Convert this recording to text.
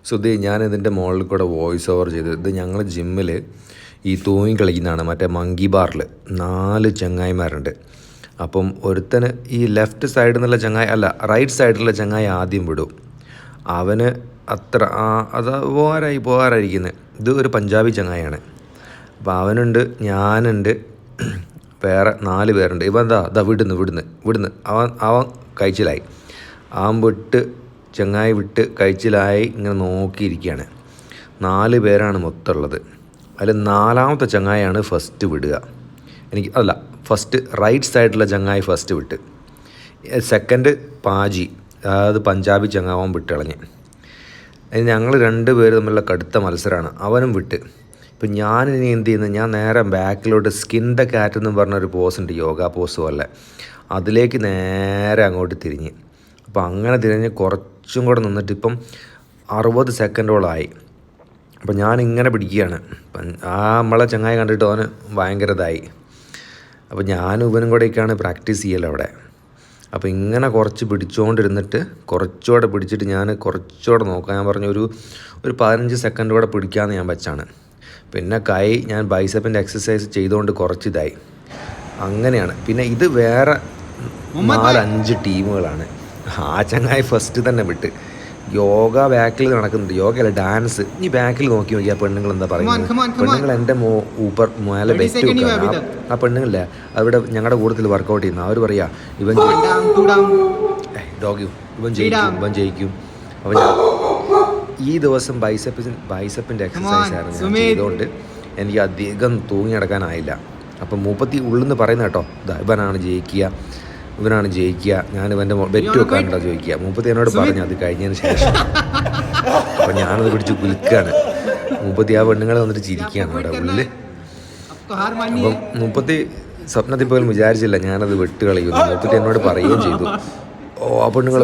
So ഇത് ഞാനിതിൻ്റെ മുകളിൽ കൂടെ വോയിസ് ഓവർ ചെയ്തു. ഇത് ഞങ്ങൾ ജിമ്മിൽ ഈ തൂങ്ങി കളിക്കുന്നതാണ്, മറ്റേ മങ്കി ബാറിൽ 4 ചങ്ങായിമാരുണ്ട്. അപ്പം ഒരുത്തന് ഈ ലെഫ്റ്റ് സൈഡിൽ നിന്നുള്ള ചങ്ങായി അല്ല റൈറ്റ് സൈഡിലുള്ള ചങ്ങായി ആദ്യം വിടും. അവന് അത്ര അത് പോകാറായിരിക്കുന്നത്. ഇത് ഒരു പഞ്ചാബി ചങ്ങായിയാണ്. അപ്പോൾ അവനുണ്ട്, ഞാനുണ്ട്, വേറെ 4 പേരുണ്ട്. ഇവൻ എന്താ വിടുന്ന് അവൻ കഴിച്ചിലായി. ചങ്ങായി വിട്ട് കഴിച്ചിലായി ഇങ്ങനെ നോക്കിയിരിക്കുകയാണ്. 4 പേരാണ് മൊത്തമുള്ളത്. അതിൽ 4ാമത്തെ ചങ്ങായിയാണ് ഫസ്റ്റ് വിടുക. ഫസ്റ്റ് റൈറ്റ് സൈഡിലുള്ള ചങ്ങായി ഫസ്റ്റ് വിട്ട്, സെക്കൻഡ് പാജി, അതായത് പഞ്ചാബി ചങ്ങാവൻ വിട്ട് കളഞ്ഞ്. ഞങ്ങൾ 2 പേര് തമ്മിലുള്ള കടുത്ത മത്സരമാണ്. അവനും വിട്ട്. ഇപ്പം ഞാനിനി എന്ത് ചെയ്യുന്നത്, ഞാൻ നേരെ ബാക്കിലോട്ട് സ്കിൻ ദ കാറ്റ് എന്ന് പറഞ്ഞൊരു പോസ് ഉണ്ട്, യോഗ പോസ് പോലെ, അതിലേക്ക് നേരെ അങ്ങോട്ട് തിരിഞ്ഞ്. അപ്പോൾ അങ്ങനെ തിരിഞ്ഞ് കുറച്ചും കൂടെ നിന്നിട്ട് ഇപ്പം 60 സെക്കൻഡോളമായി. അപ്പോൾ ഞാനിങ്ങനെ പിടിക്കുകയാണ്. നമ്മളെ ചങ്ങായി കണ്ടിട്ട് അവന് ഭയങ്കര ഇതായി. അപ്പോൾ ഞാനും ഇവനും കൂടെയൊക്കെയാണ് പ്രാക്ടീസ് ചെയ്യൽ അവിടെ. അപ്പോൾ ഇങ്ങനെ കുറച്ച് പിടിച്ചുകൊണ്ടിരുന്നിട്ട് കുറച്ചുകൂടെ പിടിച്ചിട്ട് ഞാൻ കുറച്ചുകൂടെ നോക്കാം. ഞാൻ പറഞ്ഞു ഒരു 15 സെക്കൻഡ് കൂടെ പിടിക്കാമെന്ന് ഞാൻ വെച്ചാണ്. പിന്നെ ഞാൻ ബൈസപ്പിൻ്റെ എക്സസൈസ് ചെയ്തുകൊണ്ട് കുറച്ചിതായി. അങ്ങനെയാണ്. പിന്നെ ഇത് വേറെ 4-5 ടീമുകളാണ്. ചങ്ങായി ഫസ്റ്റ് തന്നെ വിട്ട്. യോഗ ബാക്കിൽ നടക്കുന്നുണ്ട്, യോഗയല്ല ഡാൻസ്. ഈ ബാക്കിൽ നോക്കി ആ പെണ്ണുങ്ങൾ എന്താ പറയുന്നത്, പെണ്ണുങ്ങൾ എൻ്റെ മേലെ ബെറ്റ് വെക്കുക. ആ പെണ്ണുങ്ങളില്ലേ അവിടെ ഞങ്ങളുടെ കൂട്ടത്തിൽ വർക്കൗട്ട് ചെയ്യുന്ന അവർ പറയാ ഇവൻ ജയിക്കും. അപ്പം ഈ ദിവസം ബൈസപ്പിൻ്റെ എക്സസൈസ് ആയിരുന്നു ഞാൻ ചെയ്തുകൊണ്ട് എനിക്ക് അധികം തൂങ്ങി നടക്കാനായില്ല. അപ്പം മൂപ്പത്തി ഉള്ളെന്ന് പറയുന്ന കേട്ടോ, ഇവനാണ് ജയിക്കുക, ഞാൻ ഇവൻ്റെ ബെറ്റ് വെക്കാനുണ്ടോ ചോദിക്കുക. മൂപ്പത്തി എന്നോട് പറഞ്ഞു അത് കഴിഞ്ഞതിന് ശേഷം. അപ്പം ഞാനത് പിടിച്ച് കുലുക്കുകയാണ്. മൂപ്പത്തി ആ പെണ്ണുങ്ങളെ വന്നിട്ട് ചിരിക്കുകയാണ് അവിടെ ഉള്ളിൽ. അപ്പം മൂപ്പത്തി സ്വപ്നത്തിൽ പോലും വിചാരിച്ചില്ല ഞാനത് വെട്ട് കളയുന്നു. മൂപ്പത്തി എന്നോട് പറയുകയും ചെയ്തു, ആ പെണ്ണുങ്ങൾ